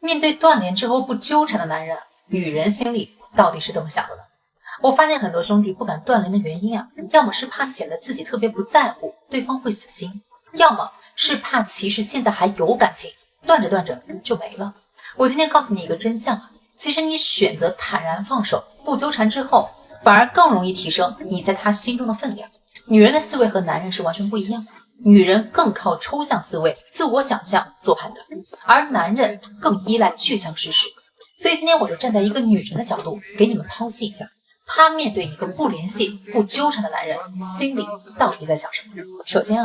面对断联之后不纠缠的男人，女人心里到底是怎么想的呢？我发现很多兄弟不敢断联的原因要么是怕显得自己特别不在乎，对方会死心，要么是怕其实现在还有感情，断着断着就没了。我今天告诉你一个真相其实你选择坦然放手，不纠缠之后，反而更容易提升你在他心中的分量。女人的思维和男人是完全不一样的，女人更靠抽象思维、自我想象做判断，而男人更依赖具象事实。所以今天我就站在一个女人的角度，给你们剖析一下，她面对一个不联系、不纠缠的男人，心里到底在想什么。首先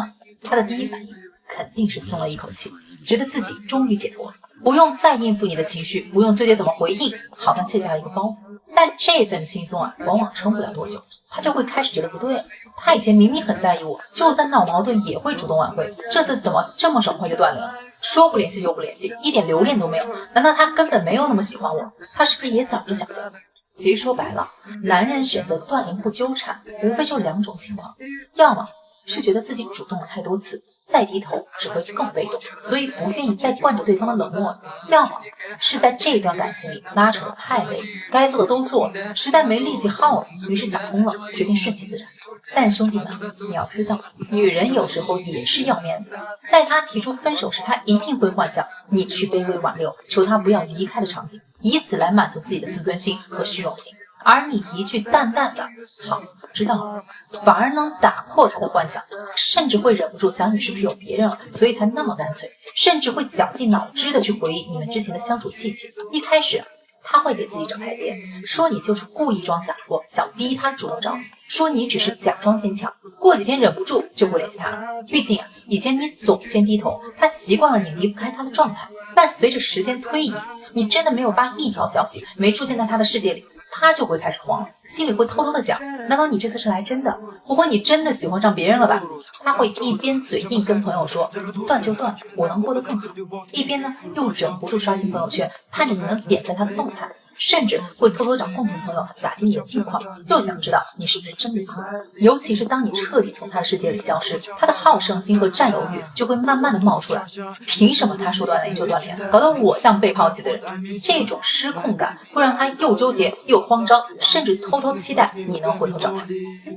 她的第一反应肯定是松了一口气，觉得自己终于解脱了，不用再应付你的情绪，不用纠结怎么回应，好像卸下了一个包袱。但这份轻松往往撑不了多久，她就会开始觉得不对了。他以前明明很在意我，就算闹矛盾也会主动挽回，这次怎么这么爽快就断联了？说不联系就不联系，一点留恋都没有。难道他根本没有那么喜欢我？他是不是也早就想飞了？其实说白了，男人选择断联不纠缠，无非就两种情况，要么是觉得自己主动了太多次，再低头只会更被动，所以不愿意再惯着对方的冷漠；要么是在这段感情里拉扯得太累，该做的都做了，实在没力气耗了，于是想通了，决定顺其自然。但是兄弟们，你要知道，女人有时候也是要面子的。在她提出分手时，她一定会幻想你去卑微挽留，求她不要离开的场景，以此来满足自己的自尊心和虚荣心。而你一句淡淡的“好，知道了”，反而能打破她的幻想，甚至会忍不住想你是不是有别人了，所以才那么干脆，甚至会绞尽脑汁的去回忆你们之前的相处细节。一开始他会给自己找台阶，说你就是故意装洒脱，想逼他主动找你，说你只是假装坚强，过几天忍不住就不联系他了。毕竟以前你总先低头，他习惯了你离不开他的状态，但随着时间推移，你真的没有发一条消息，没出现在他的世界里，他就会开始慌了，心里会偷偷的想，难道你这次是来真的？不会你真的喜欢上别人了吧？他会一边嘴硬跟朋友说断就断，我能过得更好，一边呢又忍不住刷新朋友圈，盼着你能点赞他的动态，甚至会偷偷找共同朋友打听你的近况，就想知道你是不是真的发现。尤其是当你彻底从他的世界里消失，他的好胜心和占有欲就会慢慢的冒出来。凭什么他说断联就断联，搞得我像被抛弃的人？这种失控感会让他又纠结又慌张，甚至偷偷期待你能回头找他。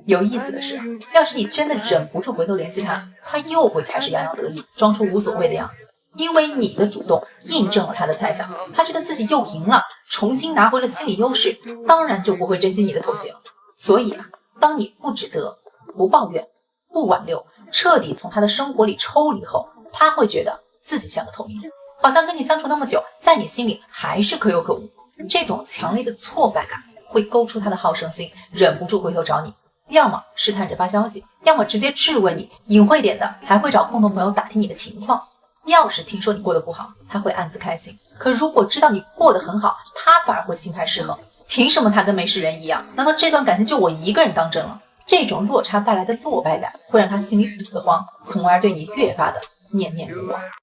有意思的是，要是你真的忍不住回头联系他，他又会开始洋洋得意，装出无所谓的样子。因为你的主动印证了他的猜想，他觉得自己又赢了，重新拿回了心理优势，当然就不会珍惜你的妥协了。所以当你不指责、不抱怨、不挽留，彻底从他的生活里抽离后，他会觉得自己像个透明人，好像跟你相处那么久，在你心里还是可有可无。这种强烈的挫败感会勾出他的好胜心，忍不住回头找你，要么试探着发消息，要么直接质问你，隐晦点的还会找共同朋友打听你的情况。要是听说你过得不好，他会暗自开心，可如果知道你过得很好，他反而会心态失衡。凭什么他跟没事人一样？难道这段感情就我一个人当真了？这种落差带来的落败感会让他心里堵得慌，从而对你越发的念念不忘。